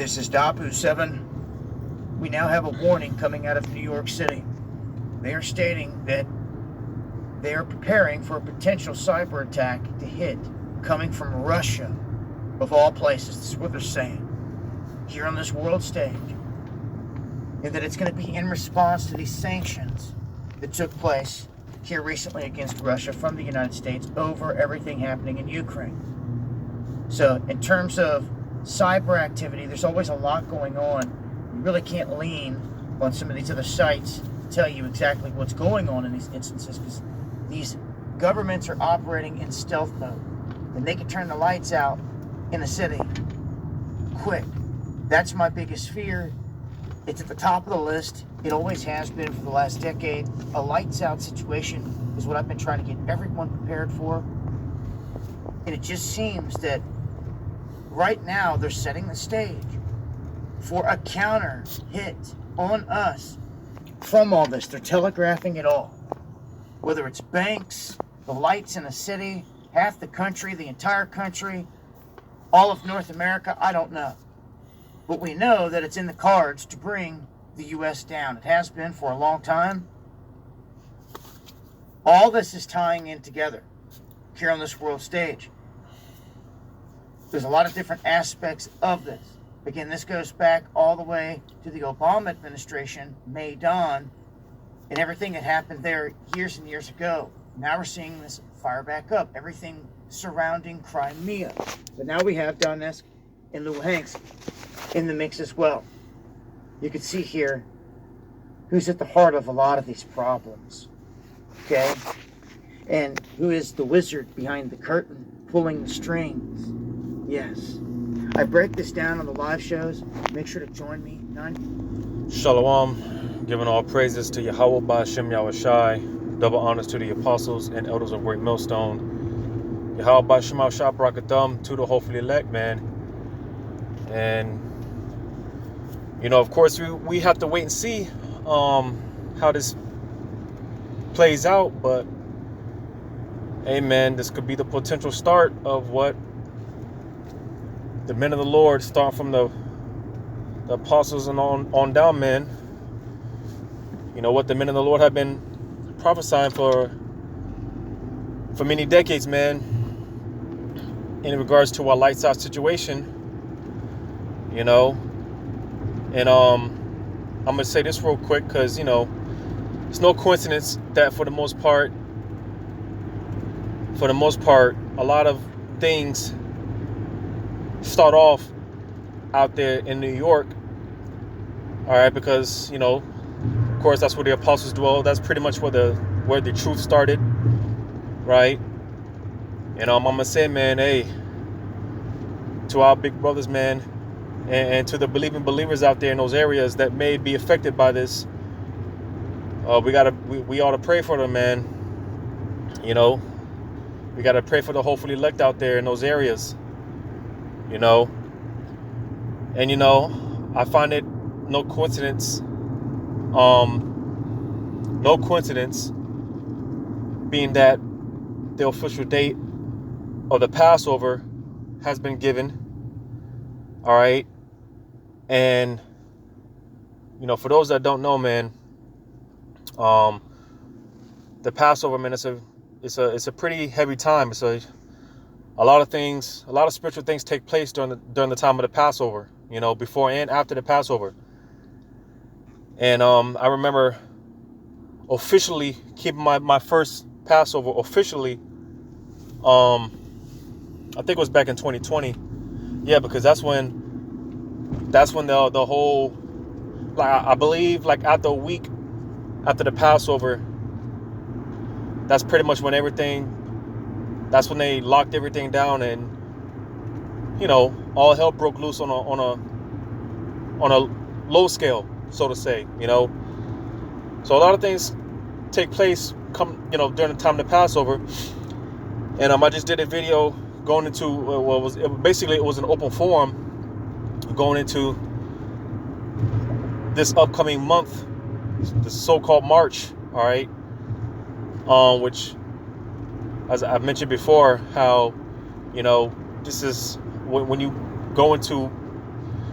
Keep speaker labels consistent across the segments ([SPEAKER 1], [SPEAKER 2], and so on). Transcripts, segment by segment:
[SPEAKER 1] This is Dapu 7. We now have a warning coming out of New York City. They are stating that they are preparing for a potential cyber attack to hit coming from Russia, of all places. This is what they're saying here on this world stage. And that it's going to be in response to these sanctions that took place here recently against Russia from the United States over everything happening in Ukraine. So in terms of cyber activity, there's always a lot going on. You really can't lean on some of these other sites to tell you exactly what's going on in these instances, because these governments are operating in stealth mode, and they can turn the lights out in a city quick. That's my biggest fear. It's at the top of the list. It always has been for the last decade. A lights out situation is what I've been trying to get everyone prepared for. And it just seems that right now they're setting the stage for a counter hit on us from all this. They're telegraphing it all. Whether it's banks, the lights in a city, half the country, the entire country, all of North America, I don't know. But we know that it's in the cards to bring the U.S. down. It has been for a long time. All this is tying in together here on this world stage. There's a lot of different aspects of this. Again, this goes back all the way to the Obama administration, Maidan, and everything that happened there years and years ago. Now we're seeing this fire back up. Everything surrounding Crimea. But now we have Donetsk and Luhansk in the mix as well. You can see here who's at the heart of a lot of these problems. Okay? And who is the wizard behind the curtain, pulling the strings. Yes. I break this down on the live shows. Make sure to join me.
[SPEAKER 2] Shalom. Giving all praises to Yahweh Ba'Shem Yahushai. Double honors to the apostles and elders of Great Millstone. Yahweh Ba'Shem Yahushai Barakatham to the hopefully elect, man. And, of course, we have to wait and see how this plays out. But, hey, man, this could be the potential start of what the men of the Lord, start from the apostles and on down, man. What the men of the Lord have been prophesying for many decades, man, in regards to our lights out situation, and I'm gonna say this real quick, because it's no coincidence that for the most part a lot of things start off out there in New York, all right, because of course that's where the apostles dwell. That's pretty much where the truth started, right? I'm gonna say, man, hey, to our big brothers, man, and to the believing believers out there in those areas that may be affected by this, we ought to pray for them, man. We gotta pray for the hopefully elect out there in those areas. And I find it no coincidence being that the official date of the Passover has been given, all right? And for those that don't know, man, the Passover, man, it's a pretty heavy time. A lot of spiritual things take place during the time of the Passover, before and after the Passover. And I remember officially keeping my first Passover officially. I think it was back in 2020. Yeah, because that's when the whole, I believe, after a week after the Passover, that's pretty much when that's when they locked everything down, and all hell broke loose on a low scale, so to say. So a lot of things take place during the time of the Passover. And I just did a video going into it was an open forum going into this upcoming month, the so-called March, all right, which, as I've mentioned before, how this is when you go into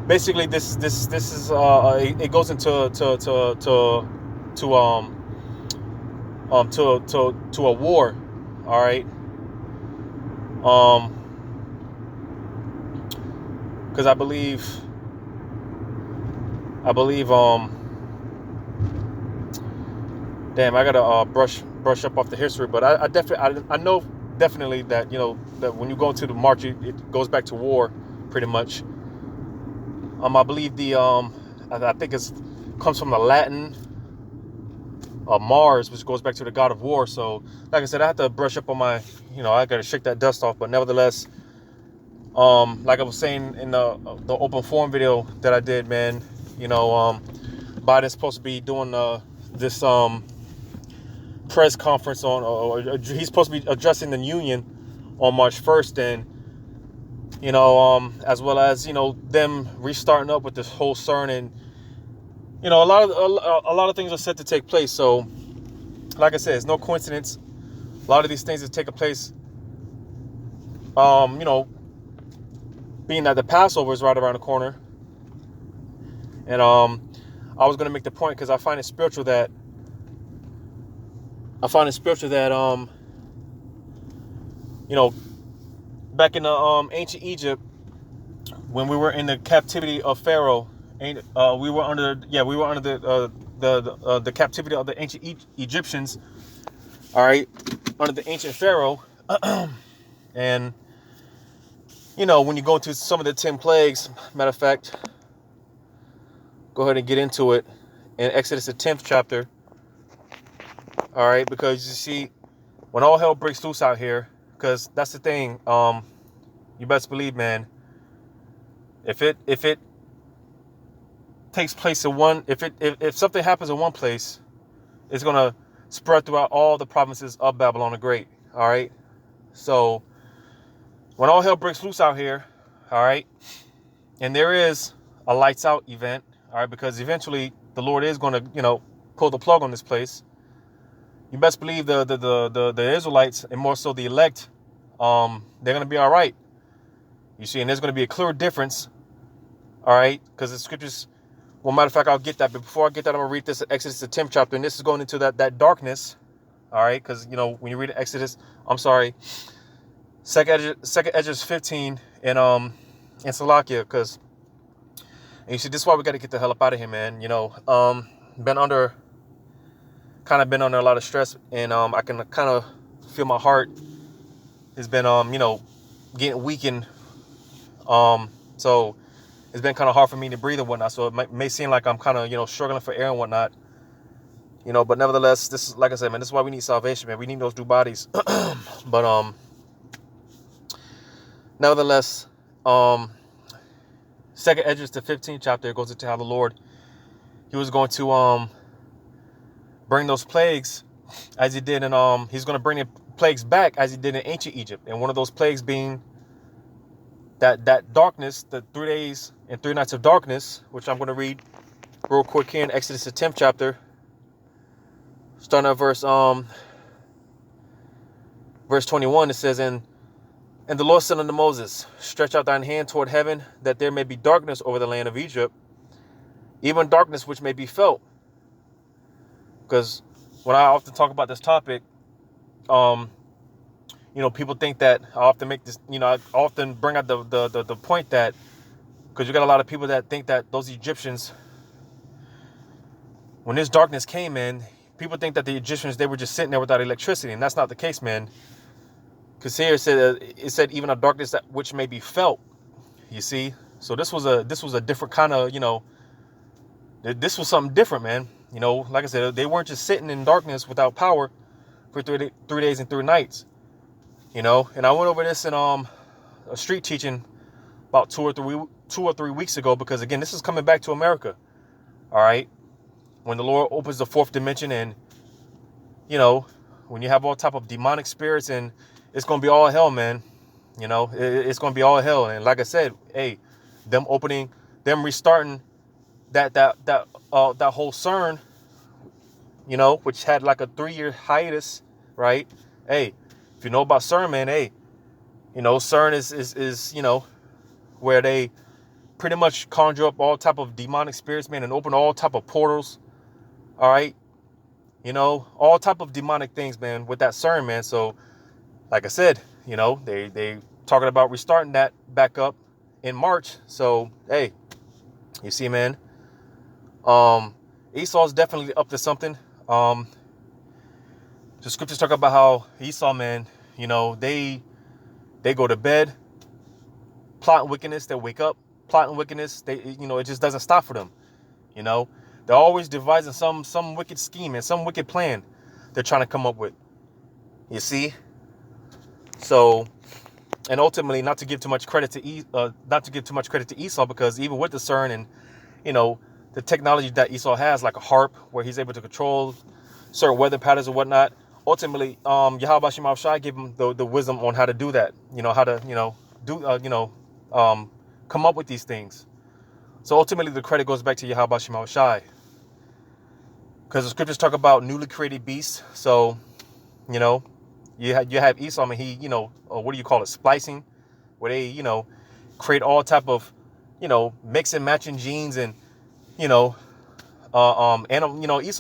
[SPEAKER 2] basically this is it goes into to a war. All right. Because I believe damn, I gotta brush up off the history, but I definitely I know definitely that, you know, that when you go into the march, it goes back to war pretty much. I believe the I think it's comes from the Latin Mars, which goes back to the god of war. So like I said, I have to brush up on my, you know, I gotta shake that dust off. But nevertheless, like I was saying in the open forum video that I did, man, you know, Biden's supposed to be doing this press conference on, or he's supposed to be addressing the union on March 1st, and you know, as well as, you know, them restarting up with this whole CERN, and you know, a lot of things are set to take place. So, like I said, it's no coincidence. A lot of these things are taking place. You know, being that the Passover is right around the corner, and I was gonna make the point because I find it spiritual that you know, back in the ancient Egypt, when we were in the captivity of Pharaoh, we were under the captivity of the ancient Egyptians. All right, under the ancient Pharaoh, and you know, when you go into some of the 10 plagues, matter of fact, go ahead and get into it in Exodus the 10th chapter. All right, because you see, when all hell breaks loose out here, because that's the thing, you best believe, man, if it takes place in one, if something happens in one place, it's gonna spread throughout all the provinces of Babylon the Great. All right, so when all hell breaks loose out here, all right, and there is a lights out event, all right, because eventually the Lord is going to, you know, pull the plug on this place. You best believe the Israelites, and more so the elect, they're going to be all right. You see, and there's going to be a clear difference, all right, because the scriptures, well, matter of fact, I'll get that, but before I get that, I'm going to read this in Exodus the 10th chapter, and this is going into that darkness, all right, because, you know, when you read Exodus, Second Edges 15 and Salakia, because you see, this is why we got to get the hell up out of here, man. You know, been under a lot of stress, and I can kind of feel my heart has been you know, getting weakened. So it's been kind of hard for me to breathe and whatnot. So it may seem like I'm kind of, you know, struggling for air and whatnot. You know, but nevertheless, this is, like I said, man, this is why we need salvation, man. We need those new bodies. But nevertheless, Second Edges to 15th chapter, it goes into how the Lord, he was going to bring those plagues as he did in he's going to bring the plagues back as he did in ancient Egypt, and one of those plagues being that darkness, the 3 days and 3 nights of darkness, which I'm going to read real quick here in Exodus the 10th chapter, starting at verse 21. It says, and the Lord said unto Moses, stretch out thine hand toward heaven, that there may be darkness over the land of Egypt, even darkness which may be felt. Because when I often talk about this topic, you know, people think that I often make this, you know, I often bring out the point that, because you got a lot of people that think that those Egyptians, when this darkness came in, people think that the Egyptians, they were just sitting there without electricity, and that's not the case, man. Because here it said even a darkness that which may be felt. You see, so this was a different kind of, you know, this was something different, man. You know, like I said, they weren't just sitting in darkness without power for 3 days and 3 nights. You know, and I went over this in a street teaching about 2 or 3 weeks ago, because again, this is coming back to America. All right, when the Lord opens the 4th dimension, and you know, when you have all type of demonic spirits, and it's gonna be all hell, man. You know, it's gonna be all hell. And like I said, hey, them restarting that whole CERN, you know, which had like a 3-year hiatus, right? Hey, if you know about CERN, man, hey, you know, CERN is you know, where they pretty much conjure up all type of demonic spirits, man, and open all type of portals. All right. All type of demonic things, man, with that CERN, man. So, like I said, they talking about restarting that back up in March. So, hey, you see, man, Esau's definitely up to something. The scriptures talk about how Esau, man, they go to bed plotting wickedness, they wake up plotting wickedness. They, it just doesn't stop for them. They're always devising some wicked scheme and some wicked plan they're trying to come up with. You see? So, and ultimately, not to give too much credit to Esau, because even with the CERN and the technology that Esau has, like a harp, where he's able to control certain weather patterns and whatnot. Ultimately, Yahweh Shema Shai gave him the wisdom on how to do that. How to come up with these things. So ultimately, the credit goes back to Yahweh Shema Shai, because the scriptures talk about newly created beasts. So, you have Esau, and he, what do you call it, splicing, where they, create all type of, mix and matching genes, and, Esau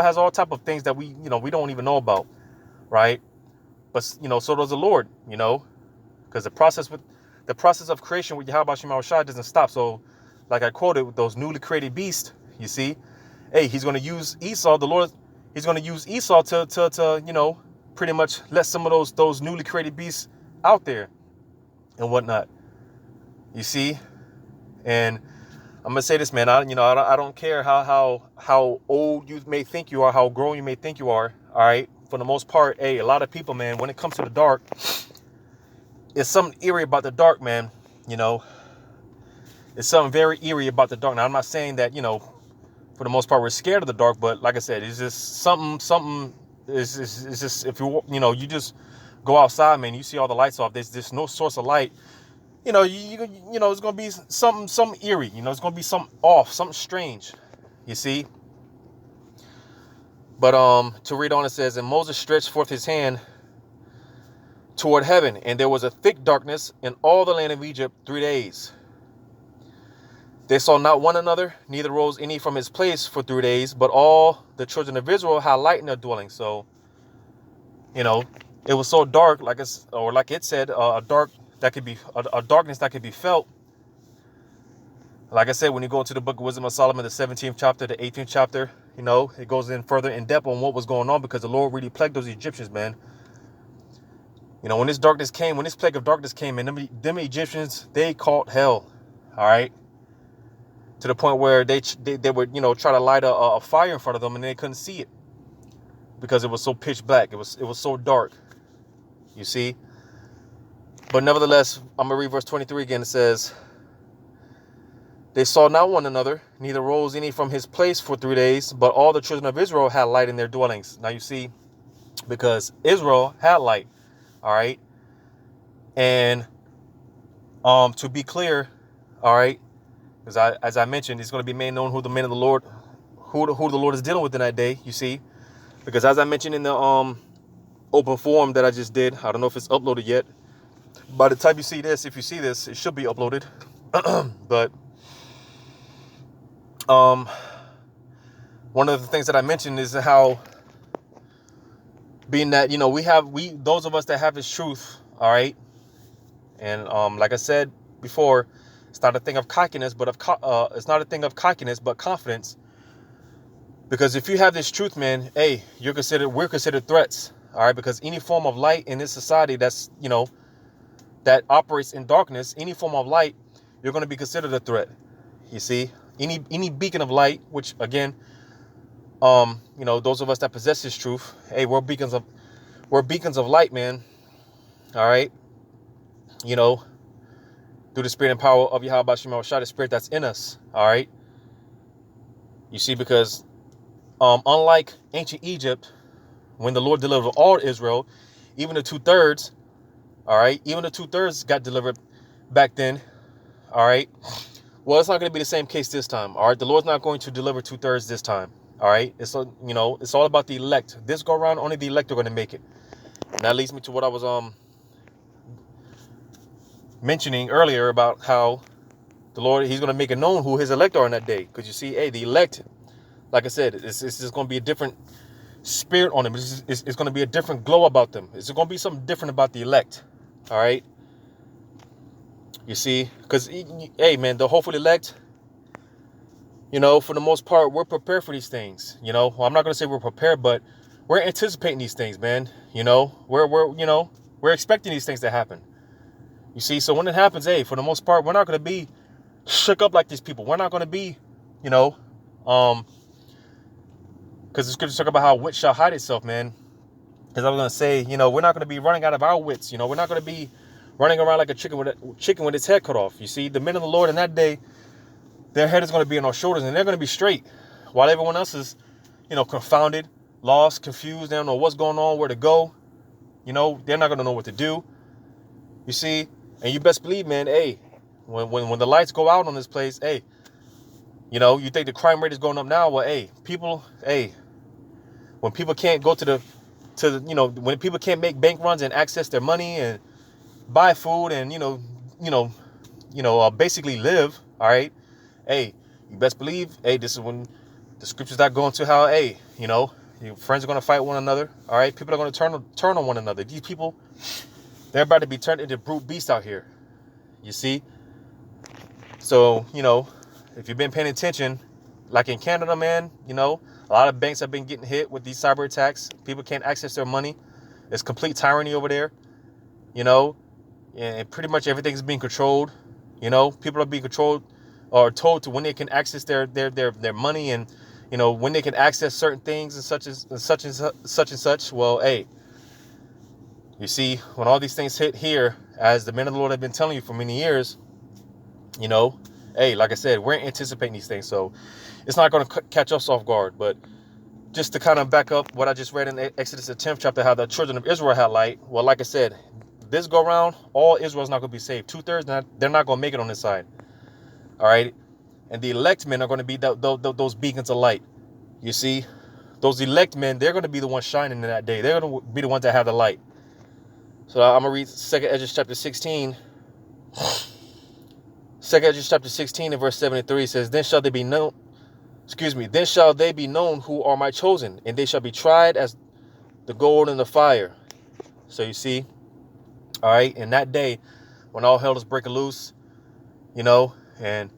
[SPEAKER 2] has all type of things that we don't even know about, right? But, so does the Lord, because the process of creation with Yahweh Shema Shai doesn't stop. So, like I quoted, with those newly created beasts, you see, hey, he's going to use Esau, the Lord, he's going to use Esau to pretty much let some of those newly created beasts out there and whatnot. You see? And I'm gonna say this, man. I don't care how old you may think you are, how grown you may think you are. All right. For the most part, hey, a lot of people, man, when it comes to the dark, it's something eerie about the dark, man. It's something very eerie about the dark. Now, I'm not saying that for the most part we're scared of the dark, but like I said, it's just something. It's just, if you just go outside, man, you see all the lights off. There's no source of light. It's gonna be something eerie. It's gonna be something off, something strange. You see. But to read on, it says, and Moses stretched forth his hand toward heaven, and there was a thick darkness in all the land of Egypt 3 days. They saw not one another, neither rose any from his place for 3 days, but all the children of Israel had light in their dwelling. So, it was so dark, like it said, a darkness that could be felt. Like I said, when you go into the book of Wisdom of Solomon, the 17th chapter, the 18th chapter, it goes in further in depth on what was going on, because the Lord really plagued those Egyptians, man. When this plague of darkness came, and them Egyptians, they caught hell. All right. To the point where they would, try to light a fire in front of them, and they couldn't see it because it was so pitch black. It was so dark. You see? But nevertheless, I'm going to read verse 23 again. It says, they saw not one another, neither rose any from his place for 3 days, but all the children of Israel had light in their dwellings. Now you see, because Israel had light. All right. And to be clear, all right, because as I mentioned, it's going to be made known who the men of the Lord, who the Lord is dealing with in that day, you see. Because as I mentioned in the open forum that I just did, I don't know if it's uploaded yet. By the time you see this, if you see this, it should be uploaded. But one of the things that I mentioned is how, being that, those of us that have this truth, all right, and like I said before, it's not a thing of cockiness, but but confidence. Because if you have this truth, man, hey, we're considered threats, all right? Because any form of light in this society that's, that operates in darkness, any form of light, you're going to be considered a threat. You see, any beacon of light, which again, those of us that possess this truth, hey, we're beacons of light, man. All right, through the spirit and power of Yahweh Shema Shai, the spirit that's in us. All right, you see, because unlike ancient Egypt, when the Lord delivered all Israel, even the 2/3, all right, even the 2/3 got delivered back then. All right. Well, it's not going to be the same case this time. All right. The Lord's not going to deliver 2/3 this time. All right. It's all about the elect. This go around, only the elect are going to make it. And that leads me to what I was mentioning earlier about how The Lord, he's going to make it known who his elect are in that day. Because you see, hey, the elect, like I said, it's just going to be a different spirit on them. It's going to be a different glow about them. It's going to be something different about the elect. All right. You see, because, hey, man, the hopeful elect, you know, for the most part, we're prepared for these things. You know, well, I'm not going to say we're prepared, but we're anticipating these things, man. You know, we're expecting these things to happen. You see, so when it happens, hey, for the most part, we're not going to be shook up like these people. We're not going to be, you know, because the scriptures talk about how wit shall hide itself, man. Because I was going to say, you know, we're not going to be running out of our wits. You know, we're not going to be running around like a chicken with its head cut off. You see, the men of the Lord in that day, their head is going to be on our shoulders and they're going to be straight, while everyone else is, you know, confounded, lost, confused. They don't know what's going on, where to go. You know, they're not going to know what to do. You see, and you best believe, man, hey, when the lights go out on this place, hey, you know, you think the crime rate is going up now? Well, hey, people, hey, when people can't go to the, you know, when people can't make bank runs and access their money and buy food and, basically live, all right, hey, you best believe, hey, this is when the scriptures start going to how, hey, you know, your friends are going to fight one another, all right, people are going to turn on one another. These people, they're about to be turned into brute beasts out here, you see? So, you know, if you've been paying attention, like in Canada, man, you know, a lot of banks have been getting hit with these cyber attacks. People can't access their money. It's complete tyranny over there, you know, and pretty much everything's being controlled. You know, people are being controlled or told to when they can access their money and, you know, when they can access certain things and such and such. Well, hey, you see, when all these things hit here, as the men of the Lord have been telling you for many years, you know, hey, like I said, we're anticipating these things. So it's not going to catch us off guard. But just to kind of back up what I just read in Exodus, the 10th chapter, how the children of Israel had light. Well, like I said, this go around, all Israel's not going to be saved. 2/3, they're not going to make it on this side. All right. And the elect men are going to be those beacons of light. You see, those elect men, they're going to be the ones shining in that day. They're going to be the ones that have the light. So I'm going to read 2 Ezra chapter 16. 2 Ezra chapter 16 and verse 73 says, Then shall they be known who are my chosen, and they shall be tried as the gold in the fire. So you see, all right, in that day, when all hell is breaking loose, you know, and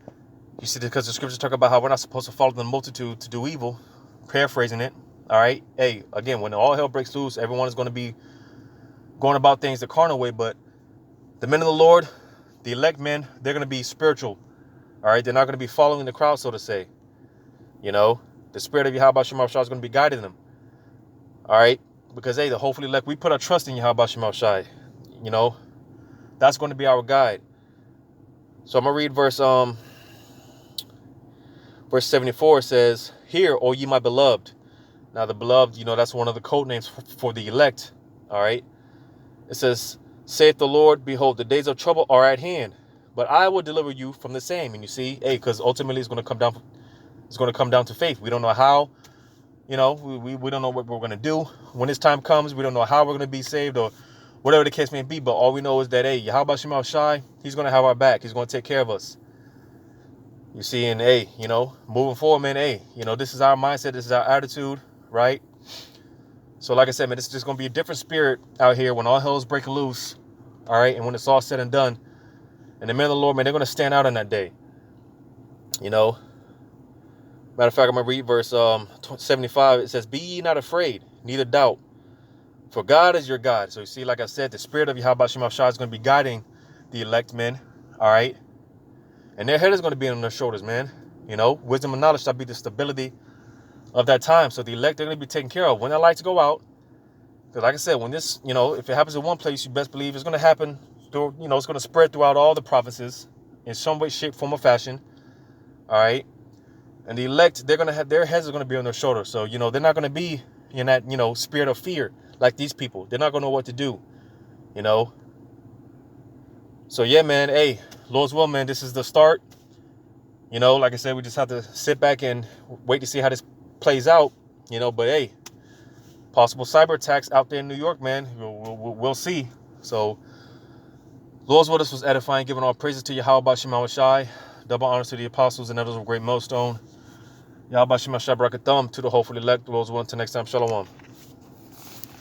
[SPEAKER 2] you see, because the scriptures talk about how we're not supposed to follow the multitude to do evil, paraphrasing it, all right, hey, again, when all hell breaks loose, everyone is going to be going about things the carnal way, but the men of the Lord, the elect men, they're going to be spiritual, all right? They're not going to be following the crowd, so to say. You know, the spirit of Yahweh Shema Shai is going to be guiding them, all right? Because, hey, the hopefully elect, we put our trust in Yahweh Shema Shai. You know, that's going to be our guide. So I'm going to read verse 74 says, Hear, O ye my beloved. Now, the beloved, you know, that's one of the code names for the elect, all right? It says, Saith the Lord, behold, the days of trouble are at hand, but I will deliver you from the same. And you see, hey, because ultimately it's going to come down to faith. We don't know how, you know, we don't know what we're going to do. When this time comes, we don't know how we're going to be saved or whatever the case may be. But all we know is that, hey, Yahweh Shema Shai, he's going to have our back. He's going to take care of us. You see, and hey, you know, moving forward, man, hey, you know, this is our mindset. This is our attitude, right? So like I said, man, it's just going to be a different spirit out here when all hell is breaking loose. All right. And when it's all said and done, and the men of the Lord, man, they're going to stand out on that day. You know, matter of fact, I'm going to read verse 75. It says, Be ye not afraid, neither doubt, for God is your God. So you see, like I said, the spirit of Yahweh Shema Shai is going to be guiding the elect men. All right. And their head is going to be on their shoulders, man. You know, wisdom and knowledge shall be the stability of that time. So the elect, they're going to be taken care of when their lights go out. Because like I said, when this, you know, if it happens in one place, you best believe it's going to happen through, you know, it's going to spread throughout all the provinces in some way, shape, form, or fashion. All right. And the elect, they're going to have, their heads are going to be on their shoulders. So, you know, they're not going to be in that, you know, spirit of fear like these people. They're not going to know what to do, you know. So, yeah, man, hey, Lord's will, man, this is the start. You know, like I said, we just have to sit back and wait to see how this plays out, you know, but hey, possible cyber attacks out there in New York, man, we'll see. So, Lord's will, this was edifying, giving all praises to Yahweh Shema Shai. Double honors to the apostles and elders of Great Millstone. Yahweh Shem Yahshua Barakatham to the hopefully elect. Those who want to next time. Shalom.